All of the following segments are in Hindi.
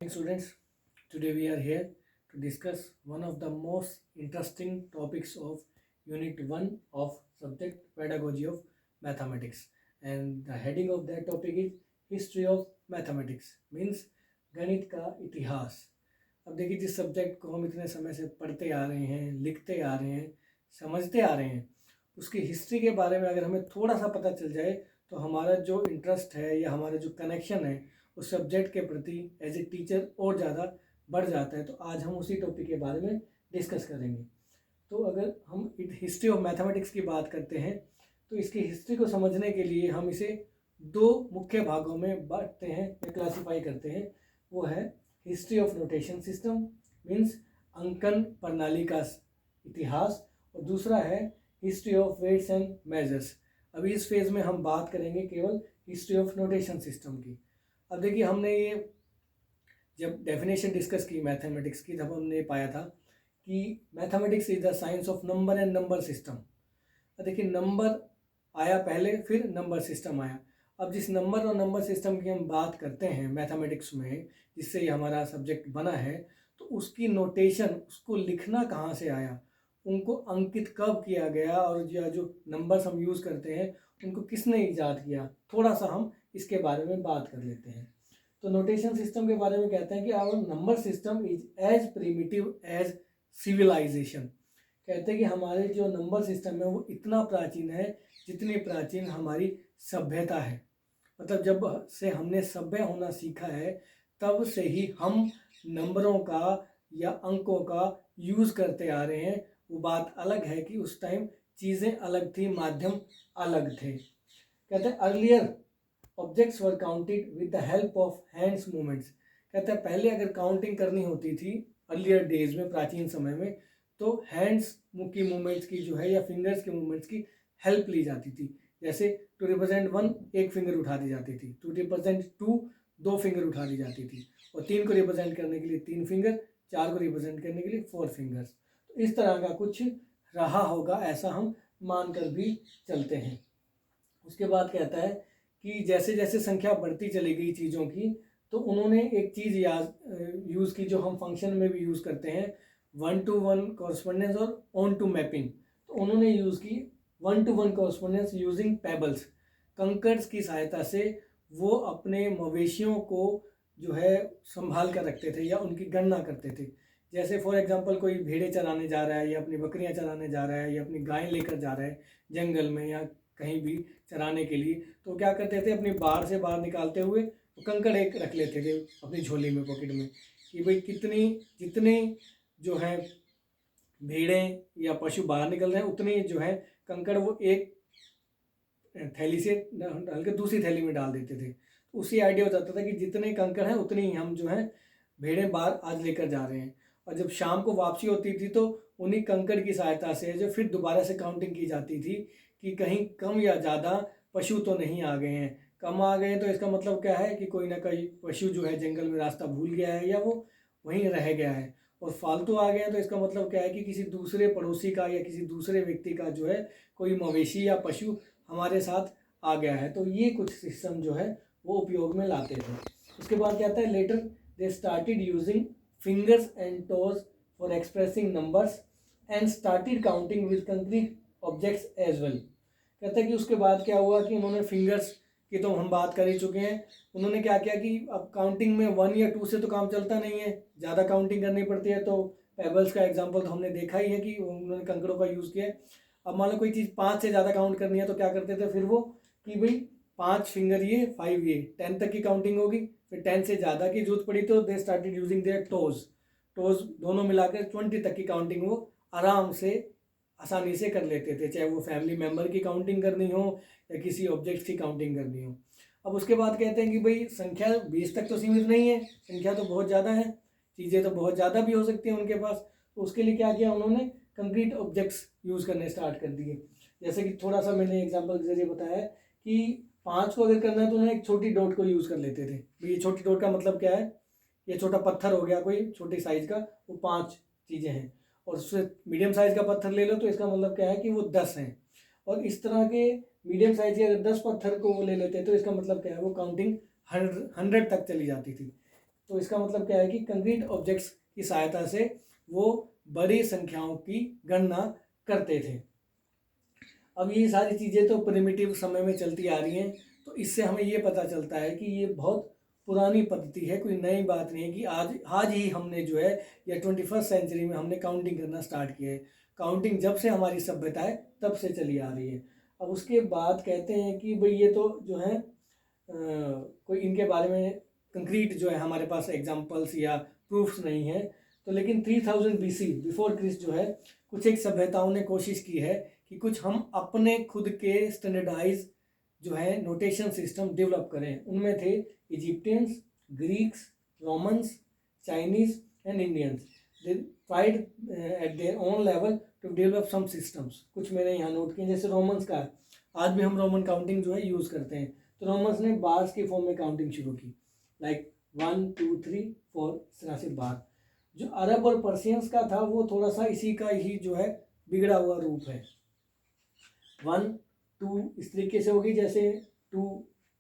Morning students, today we are here to discuss one of the most interesting topics of Unit 1 of subject Pedagogy of Mathematics, and the heading of that topic is History of Mathematics, means गणित का इतिहास। अब देखिए, जिस सब्जेक्ट को हम इतने समय से पढ़ते आ रहे हैं, लिखते आ रहे हैं, समझते आ रहे हैं, उसकी हिस्ट्री के बारे में अगर हमें थोड़ा सा पता चल जाए तो हमारा जो इंटरेस्ट है या हमारा जो कनेक्शन है उस सब्जेक्ट के प्रति एज ए टीचर और ज़्यादा बढ़ जाता है। तो आज हम उसी टॉपिक के बारे में डिस्कस करेंगे। तो अगर हम हिस्ट्री ऑफ मैथमेटिक्स की बात करते हैं तो इसकी हिस्ट्री को समझने के लिए हम इसे दो मुख्य भागों में बांटते हैं या क्लासीफाई करते हैं। वो है history of notation system, means अंकन प्रणाली का इतिहास, और दूसरा है history of weights and measures. अभी इस फेज में हम बात करेंगे केवल हिस्ट्री ऑफ नोटेशन सिस्टम की। अब देखिए, हमने ये जब डेफिनेशन डिस्कस की मैथमेटिक्स की, तब हमने पाया था कि mathematics is the science of number and number system. अब देखिए, नंबर आया पहले, फिर नंबर सिस्टम आया। अब जिस नंबर और नंबर सिस्टम की हम बात करते हैं मैथमेटिक्स में, जिससे ये हमारा सब्जेक्ट बना है, तो उसकी नोटेशन, उसको लिखना कहाँ से आया, उनको अंकित कब किया गया, और जो नंबर्स हम यूज़ करते हैं उनको किसने ईजाद किया, थोड़ा सा हम इसके बारे में बात कर लेते हैं। तो नोटेशन सिस्टम के बारे में कहते हैं कि our number system is as primitive as civilisation. कहते हैं कि हमारे जो नंबर सिस्टम है वो इतना प्राचीन है जितनी प्राचीन हमारी सभ्यता है। मतलब जब से हमने सभ्य होना सीखा है तब से ही हम नंबरों का या अंकों का यूज़ करते आ रहे हैं। वो बात अलग है कि उस टाइम चीज़ें अलग थी, माध्यम अलग थे। कहते हैं earlier objects were counted with the help of hands movements. कहते हैं पहले अगर काउंटिंग करनी होती थी अर्लियर डेज में, प्राचीन समय में, तो हैंड्स की मूवमेंट्स की जो है या फिंगर्स की मूवमेंट्स की हेल्प ली जाती थी। जैसे टू रिप्रेजेंट 1 एक फिंगर उठा दी जाती थी, टू रिप्रेजेंट 2 2 फिंगर उठा दी जाती थी, और 3 को रिप्रेजेंट करने के लिए 3 फिंगर, 4 को रिप्रेजेंट करने के लिए 4 फिंगर्स। तो इस तरह का कुछ रहा होगा, ऐसा हम मानकर भी चलते हैं। उसके बाद कहता है कि जैसे जैसे संख्या बढ़ती चली गई चीज़ों की, तो उन्होंने एक चीज़ यूज़ की जो हम फंक्शन में भी यूज़ करते हैं, 1-to-1 कॉरस्पॉन्डेंस और ऑन टू मैपिंग। तो उन्होंने यूज़ की 1-to-1 correspondence using pebbles. Conquers की सहायता से वो अपने मवेशियों को जो है संभाल कर रखते थे या उनकी गणना करते थे। जैसे फॉर एग्जांपल कोई भेड़े चराने जा रहा है या अपनी बकरियां चराने जा रहा है या अपनी गायें लेकर जा रहा है जंगल में या कहीं भी चराने के लिए, तो क्या करते थे, अपनी बाड़ से बाहर निकालते हुए तो कंकड़ एक रख लेते थे अपनी झोली में, पॉकेट में, कि भाई जितने जो है भेड़ें या पशु बाहर निकल रहे हैं उतने जो है कंकड़ वो एक थैली से डाल के दूसरी थैली में डाल देते थे। तो उससे आइडिया हो जाता था कि जितने कंकड़ हैं उतनी ही हम जो है भेड़ें बाहर आज लेकर जा रहे हैं। और जब शाम को वापसी होती थी तो उन्हीं कंकड़ की सहायता से जो फिर दोबारा से काउंटिंग की जाती थी कि कहीं कम या ज़्यादा पशु तो नहीं आ गए हैं। कम आ गए हैं तो इसका मतलब क्या है कि कोई ना कोई पशु जो है जंगल में रास्ता भूल गया है या वो वहीं रह गया है। और फालतू आ गए हैं तो इसका मतलब क्या है कि किसी दूसरे पड़ोसी का या किसी दूसरे व्यक्ति का जो है कोई मवेशी या पशु हमारे साथ आ गया है। तो ये कुछ सिस्टम जो है वो उपयोग में लाते थे। उसके बाद क्या आता है, later they started using fingers and toes for expressing numbers and started counting with concrete objects as well. कहता है कि उसके बाद क्या हुआ कि उन्होंने फिंगर्स की तो हम बात कर ही चुके हैं। उन्होंने क्या किया कि अब काउंटिंग में 1 या 2 से तो काम चलता नहीं है, ज़्यादा काउंटिंग करनी पड़ती है। तो पेबल्स का एग्जांपल तो हमने देखा ही है कि उन्होंने कंकड़ों का यूज़ किया। अब मान लो कोई चीज़ 5 से ज़्यादा काउंट करनी है तो क्या करते थे फिर वो कि भाई 5 फिंगर ये, 5 ये, 10 तक की काउंटिंग होगी। फिर 10 से ज़्यादा की जरूरत पड़ी तो दे स्टार्टेड यूजिंग देयर टोज दोनों मिलाकर 20 तक की काउंटिंग वो आराम से आसानी से कर लेते थे, चाहे वो फैमिली मेम्बर की काउंटिंग करनी हो या किसी ऑब्जेक्ट की काउंटिंग करनी हो। अब उसके बाद कहते हैं कि भाई संख्या 20 तक तो सीमित नहीं है, संख्या तो बहुत ज़्यादा है, चीज़ें तो बहुत ज़्यादा भी हो सकती हैं उनके पास। तो उसके लिए क्या किया उन्होंने, कंक्रीट ऑब्जेक्ट्स यूज़ करने स्टार्ट कर दिए। जैसे कि थोड़ा सा मैंने एग्जाम्पल के जरिए बताया कि 5 को अगर करना है तो उन्होंने एक छोटी डॉट को यूज़ कर लेते थे। ये छोटी डॉट का मतलब क्या है, ये छोटा पत्थर हो गया कोई छोटी साइज का, वो 5 चीज़ें हैं। और उससे मीडियम साइज़ का पत्थर ले लो तो इसका मतलब क्या है कि वो 10 हैं। और इस तरह के मीडियम साइज के अगर 10 पत्थर को वो ले लेते तो इसका मतलब क्या है, वो काउंटिंग 100 तक चली जाती थी। तो इसका मतलब क्या है कि कंक्रीट ऑब्जेक्ट्स की सहायता से वो बड़ी संख्याओं की गणना करते थे। अब ये सारी चीज़ें तो प्रिमिटिव समय में चलती आ रही हैं, तो इससे हमें ये पता चलता है कि ये बहुत पुरानी पद्धति है, कोई नई बात नहीं है कि आज आज ही हमने जो है या 21st सेंचुरी में हमने काउंटिंग करना स्टार्ट किया है। काउंटिंग जब से हमारी सभ्यता है तब से चली आ रही है। अब उसके बाद कहते हैं कि भाई ये तो जो है कोई इनके बारे में कंक्रीट जो है हमारे पास एग्जांपल्स या प्रूफ्स नहीं है। तो लेकिन 3000 BC बिफोर क्रिस्ट जो है कुछ एक सभ्यताओं ने कोशिश की है कि कुछ हम अपने खुद के स्टैंडर्डाइज जो है नोटेशन सिस्टम डेवलप करें। उनमें थे Egyptians, Greeks, Romans, Chinese and Indians. They tried at their own level to develop some systems. कुछ मैंने यहाँ नोट किए, जैसे रोमन्स का आज भी हम रोमन काउंटिंग जो है यूज़ करते हैं। तो रोमन्स ने बार्स के फॉर्म में काउंटिंग शुरू की, लाइक 1 2 3 4 इस तरह से बार। जो अरब और पर्शियंस का था वो थोड़ा सा इसी का ही जो है बिगड़ा हुआ रूप है। 1 2 इस तरीके से होगी, जैसे 2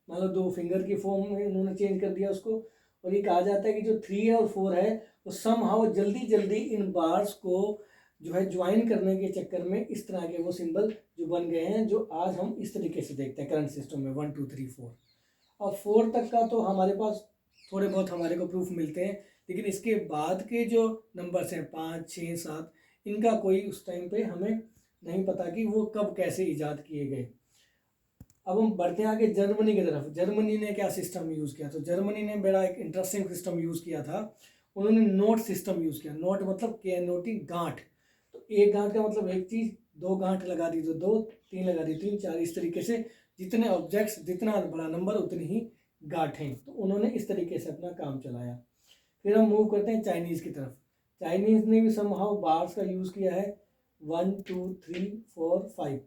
मान लो 2 फिंगर की फॉर्म में उन्होंने चेंज कर दिया उसको। और ये कहा जाता है कि जो 3 और 4 है वो समहाउ जल्दी जल्दी इन बार्स को जो है ज्वाइन करने के चक्कर में इस तरह के वो सिंबल जो बन गए हैं, जो आज हम इस तरीके से देखते हैं करंट सिस्टम में 1 2 3 4। और 4 तक का तो हमारे पास थोड़े बहुत हमारे को प्रूफ मिलते हैं, लेकिन इसके बाद के जो नंबर्स हैं 5 6 7 इनका कोई उस टाइम पे हमें नहीं पता कि वो कब कैसे ईजाद किए गए। अब हम बढ़ते हैं आगे जर्मनी की तरफ। जर्मनी ने क्या सिस्टम यूज़ किया? तो जर्मनी ने बड़ा एक इंटरेस्टिंग सिस्टम यूज़ किया था। उन्होंने नोट सिस्टम यूज़ किया। नोट मतलब KNOT, गांठ। तो एक गांठ का मतलब एक चीज़, 2 गांठ लगा दी तो 2, 3 लगा दी 3 4, इस तरीके से जितने ऑब्जेक्ट्स जितना बड़ा नंबर उतनी ही गांठें। तो उन्होंने इस तरीके से अपना काम चलाया। फिर हम मूव करते हैं चाइनीज़ की तरफ। चाइनीज़ ने भी समहाउ बार्स का यूज़ किया है 1 2 3 4 5।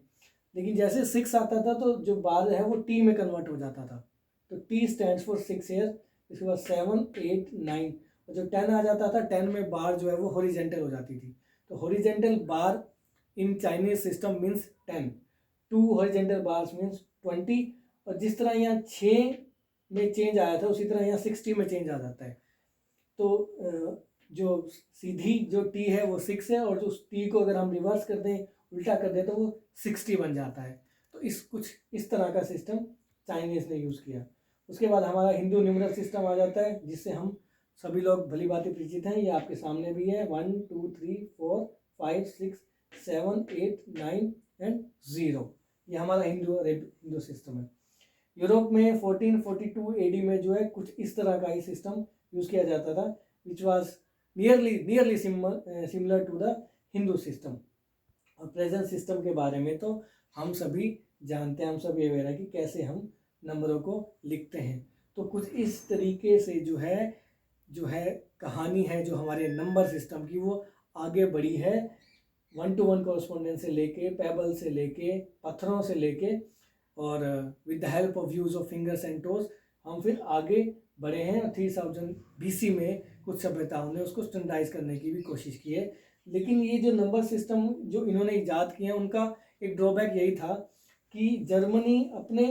लेकिन जैसे 6 आता था तो जो बार है वो टी में कन्वर्ट हो जाता था। तो टी स्टैंड्स फॉर 6 ईयर। इसके बाद 7 8 9 और जब 10 आ जाता था 10 में बार जो है वो हॉरिजेंटल हो जाती थी। तो horizontal bar in Chinese system means 10, 2 horizontal bars means 20। और जिस तरह यहाँ 6 में चेंज आया था उसी तरह यहाँ 60 में चेंज आ जाता है। तो जो सीधी जो टी है वो 6 है, और जो टी को अगर हम रिवर्स कर दें, उल्टा कर दें, तो वो 60 बन जाता है। तो कुछ इस तरह का सिस्टम चाइनीज़ ने यूज़ किया। उसके बाद हमारा हिंदू न्यूमरल सिस्टम आ जाता है, जिससे हम सभी लोग भली भांति परिचित हैं। ये आपके सामने भी है 1 2 3 4 5 6 7 8 9 एंड 0। ये हमारा हिंदू सिस्टम है। यूरोप में 1442 AD में जो है कुछ इस तरह का ही सिस्टम यूज़ किया जाता था, which was nearly similar to the Hindu system. और प्रेजेंट सिस्टम के बारे में तो हम सभी जानते हैं, हम सब अवेयर है कि कैसे हम नंबरों को लिखते हैं। तो कुछ इस तरीके से जो है कहानी है जो हमारे नंबर सिस्टम की, वो आगे बढ़ी है 1 to 1 कॉरस्पॉन्डेंस से लेके, पेबल से लेके, पत्थरों से लेके, और with the help of use of fingers and toes हम फिर आगे बढ़े हैं। और 3000 BC में कुछ सभ्यताओं ने उसको स्टैंडर्डाइज करने की भी कोशिश की है। लेकिन ये जो नंबर सिस्टम जो इन्होंने ईजाद किए हैं, उनका एक ड्रॉबैक यही था कि जर्मनी अपने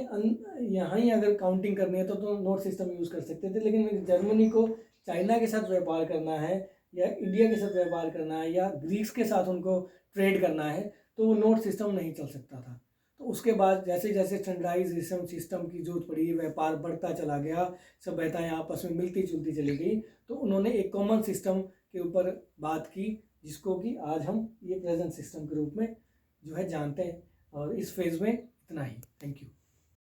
यहाँ ही अगर काउंटिंग करनी है तो नोट सिस्टम यूज़ कर सकते थे। लेकिन जर्मनी को चाइना के साथ व्यापार करना है, या इंडिया के साथ व्यापार करना है, या ग्रीक्स के साथ उनको ट्रेड करना है, तो वो नोट सिस्टम नहीं चल सकता था। तो उसके बाद जैसे जैसे स्टैंडर्डाइजेशन सिस्टम की जरूरत पड़ी, व्यापार बढ़ता चला गया, सभ्यताएं आपस में मिलती जुलती चली गई, तो उन्होंने एक कॉमन सिस्टम के ऊपर बात की, जिसको कि आज हम ये प्रेजेंट सिस्टम के रूप में जो है जानते हैं। और इस फेज़ में इतना ही। Thank you.